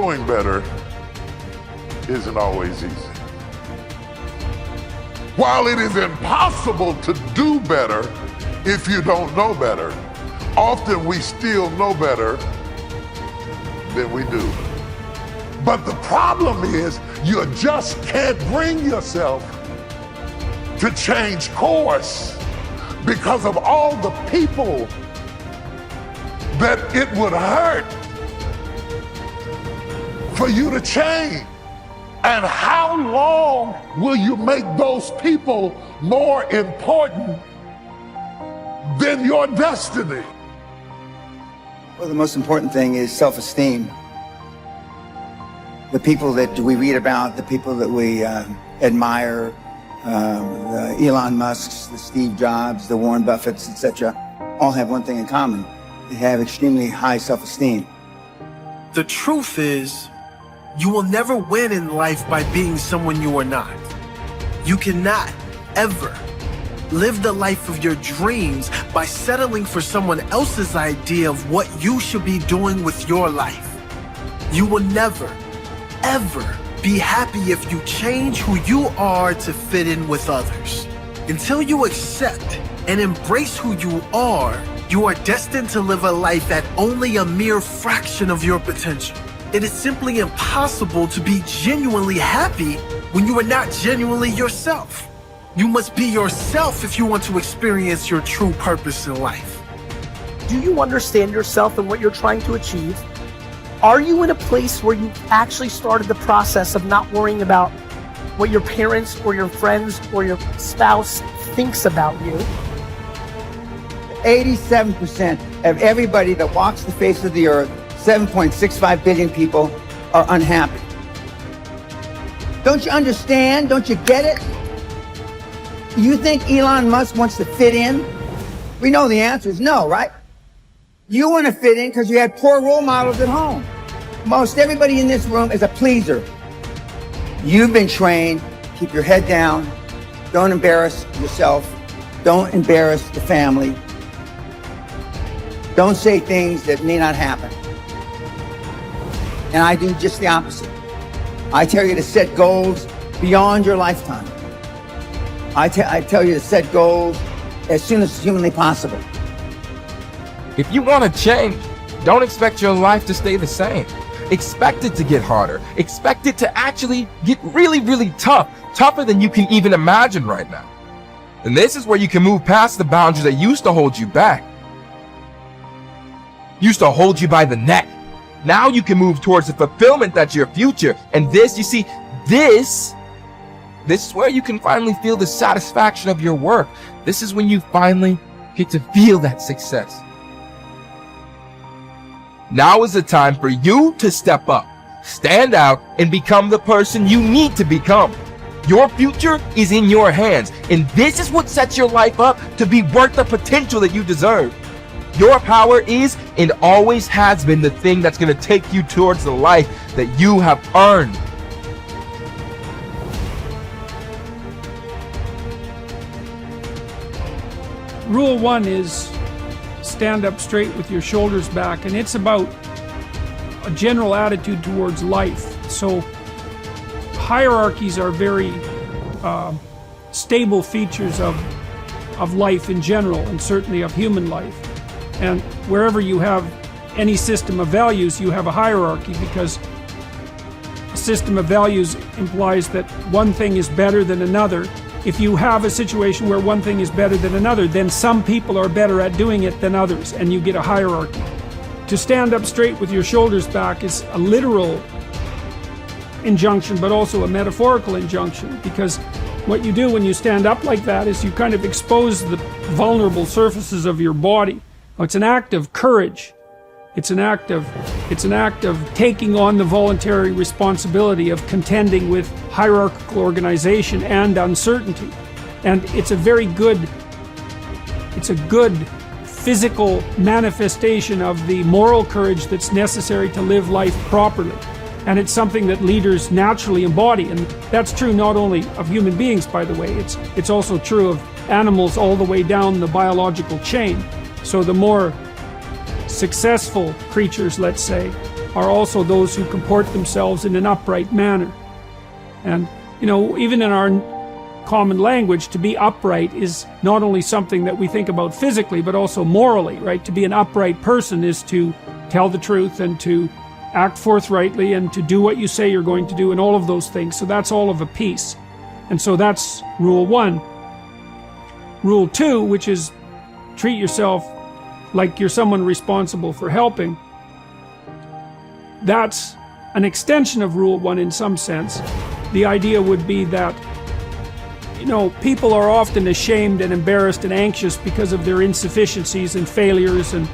doing better isn't always easy. While it is impossible to do better if you don't know better, often we still know better than we do. But the problem is you just can't bring yourself to change course because of all the people that it would hurt for you to change. And how long will you make those people more important than your destiny? Well, the most important thing is self-esteem. The people that we read about, the people that we admire, the Elon Musks, the Steve Jobs, the Warren Buffetts, etc., all have one thing in common. They have extremely high self-esteem. The truth is, you will never win in life by being someone you are not. You cannot ever live the life of your dreams by settling for someone else's idea of what you should be doing with your life. You will never, ever be happy if you change who you are to fit in with others. Until you accept and embrace who you are destined to live a life at only a mere fraction of your potential. It is simply impossible to be genuinely happy when you are not genuinely yourself. You must be yourself if you want to experience your true purpose in life. Do you understand yourself and what you're trying to achieve? Are you in a place where you actually started the process of not worrying about what your parents or your friends or your spouse thinks about you? 87% of everybody that walks the face of the earth, 7.65 billion people, are unhappy. Don't you understand? Don't you get it? You think Elon Musk wants to fit in? We know the answer is no, right? You want to fit in because you had poor role models at home. Most everybody in this room is a pleaser. You've been trained, keep your head down, don't embarrass yourself, don't embarrass the family, don't say things that may not happen. And I do just the opposite. I tell you to set goals beyond your lifetime. I tell you to set goals as soon as humanly possible. If you want to change, don't expect your life to stay the same. Expect it to get harder. Expect it to actually get really, really tough. Tougher than you can even imagine right now. And this is where you can move past the boundaries that used to hold you back. Used to hold you by the neck. Now you can move towards the fulfillment that's your future. And this, you see, this is where you can finally feel the satisfaction of your work. This is when you finally get to feel that success. Now is the time for you to step up, stand out, and become the person you need to become. Your future is in your hands, and this is what sets your life up to be worth the potential that you deserve. Your power is and always has been the thing that's going to take you towards the life that you have earned. Rule 1 is stand up straight with your shoulders back, and it's about a general attitude towards life. So hierarchies are very stable features of life in general, and certainly of human life. And wherever you have any system of values, you have a hierarchy, because a system of values implies that one thing is better than another. If you have a situation where one thing is better than another, then some people are better at doing it than others, and you get a hierarchy. To stand up straight with your shoulders back is a literal injunction, but also a metaphorical injunction, because what you do when you stand up like that is you kind of expose the vulnerable surfaces of your body. It's an act of courage. It's an act of taking on the voluntary responsibility of contending with hierarchical organization and uncertainty. And it's a good physical manifestation of the moral courage that's necessary to live life properly. And it's something that leaders naturally embody. And that's true not only of human beings, by the way, it's also true of animals all the way down the biological chain. So the more successful creatures, let's say, are also those who comport themselves in an upright manner. And, you know, even in our common language, to be upright is not only something that we think about physically, but also morally, right? To be an upright person is to tell the truth and to act forthrightly and to do what you say you're going to do and all of those things. So that's all of a piece. And so that's rule 1. Rule 2, which is treat yourself like you're someone responsible for helping. That's an extension of rule 1 in some sense. The idea would be that, you know, people are often ashamed and embarrassed and anxious because of their insufficiencies and failures and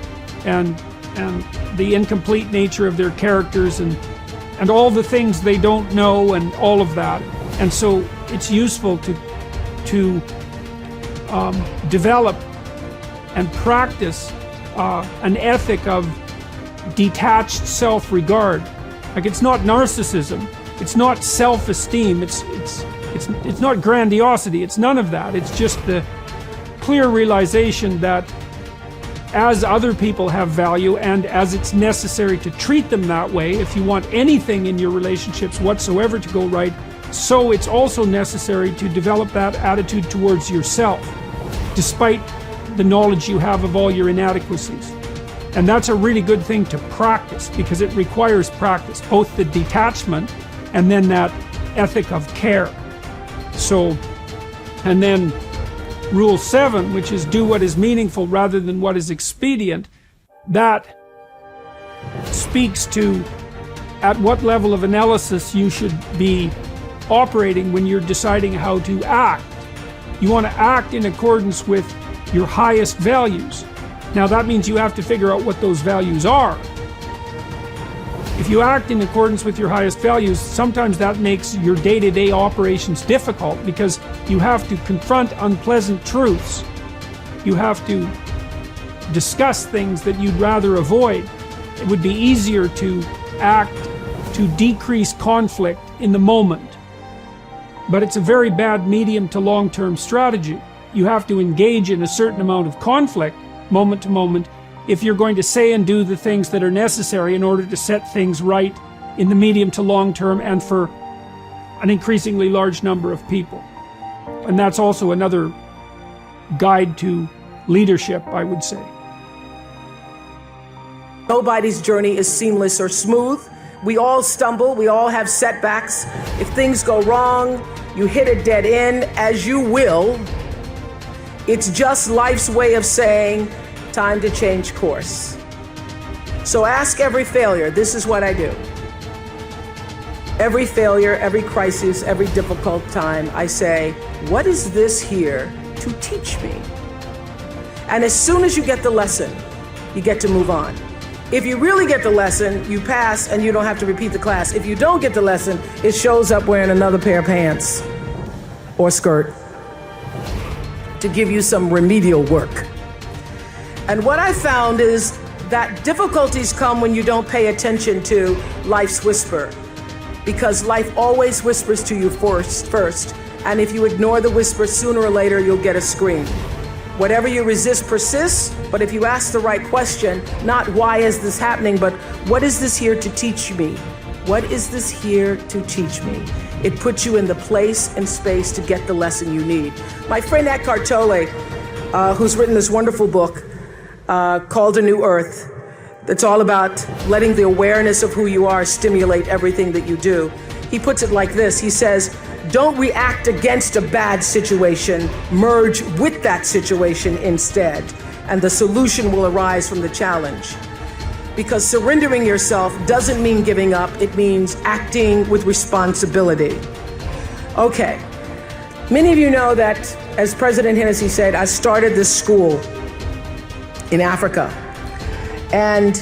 the incomplete nature of their characters and all the things they don't know and all of that. And so it's useful to develop and practice an ethic of detached self-regard. Like, it's not narcissism, it's not self-esteem, it's not grandiosity, it's none of that. It's just the clear realization that as other people have value and as it's necessary to treat them that way if you want anything in your relationships whatsoever to go right, so it's also necessary to develop that attitude towards yourself, despite the knowledge you have of all your inadequacies. And that's a really good thing to practice, because it requires practice, both the detachment and then that ethic of care. So, and then rule 7, which is do what is meaningful rather than what is expedient, that speaks to at what level of analysis you should be operating when you're deciding how to act. You want to act in accordance with your highest values. Now that means you have to figure out what those values are. If you act in accordance with your highest values, sometimes that makes your day-to-day operations difficult because you have to confront unpleasant truths. You have to discuss things that you'd rather avoid. It would be easier to act to decrease conflict in the moment. But it's a very bad medium to long-term strategy. You have to engage in a certain amount of conflict, moment to moment, if you're going to say and do the things that are necessary in order to set things right in the medium to long term and for an increasingly large number of people. And that's also another guide to leadership, I would say. Nobody's journey is seamless or smooth. We all stumble, we all have setbacks. If things go wrong, you hit a dead end, as you will. It's just life's way of saying, time to change course. So ask every failure. This is what I do. Every failure, every crisis, every difficult time, I say, what is this here to teach me? And as soon as you get the lesson, you get to move on. If you really get the lesson, you pass and you don't have to repeat the class. If you don't get the lesson, it shows up wearing another pair of pants or skirt to give you some remedial work. And what I found is that difficulties come when you don't pay attention to life's whisper, because life always whispers to you first. And if you ignore the whisper, sooner or later, you'll get a scream. Whatever you resist persists, but if you ask the right question, not why is this happening, but what is this here to teach me? What is this here to teach me? It puts you in the place and space to get the lesson you need. My friend Eckhart Tolle, who's written this wonderful book called A New Earth, that's all about letting the awareness of who you are stimulate everything that you do. He puts it like this. He says, don't react against a bad situation, merge with that situation instead, and the solution will arise from the challenge. Because surrendering yourself doesn't mean giving up, it means acting with responsibility. Okay, many of you know that, as President Hennessy said, I started this school in Africa. And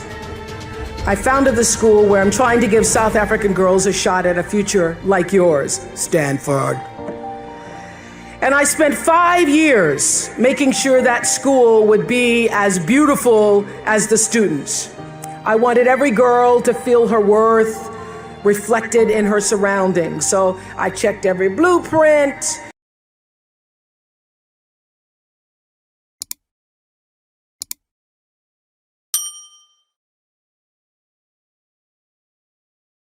I founded the school where I'm trying to give South African girls a shot at a future like yours, Stanford. And I spent 5 years making sure that school would be as beautiful as the students. I wanted every girl to feel her worth reflected in her surroundings. So I checked every blueprint,